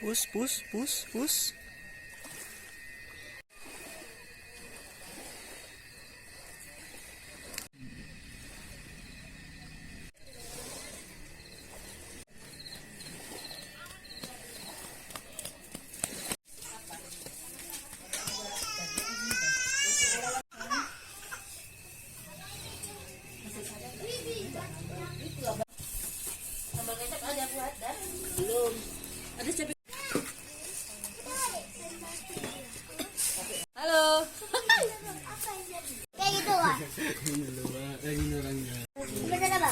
Push, push, push, push. Belum. Ada cabai. Halo. Kayak gitu lah. Gini orangnya. Bener apa?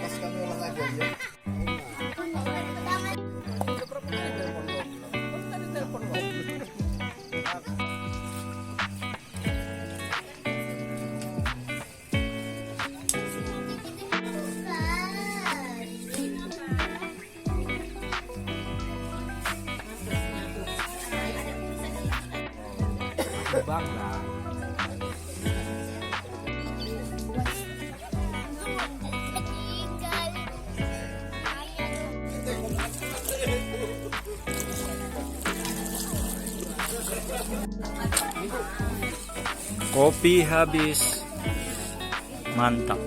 Pas kami olahraga ya. Bangga. Kopi habis. Mantap.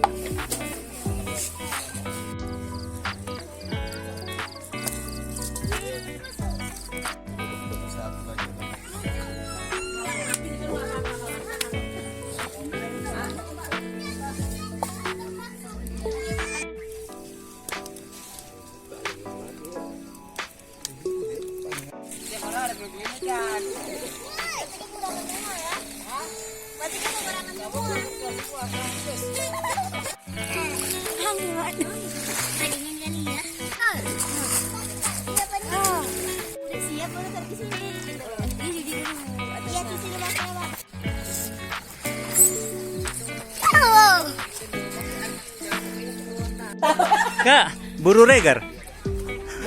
Kak, buru regar.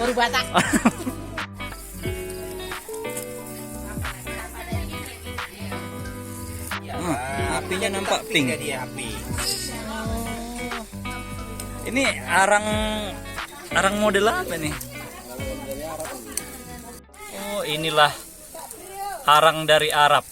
Baru batak. Apinya nampak pink. Di api. Ini arang model apa nih? Oh, inilah arang dari Arab.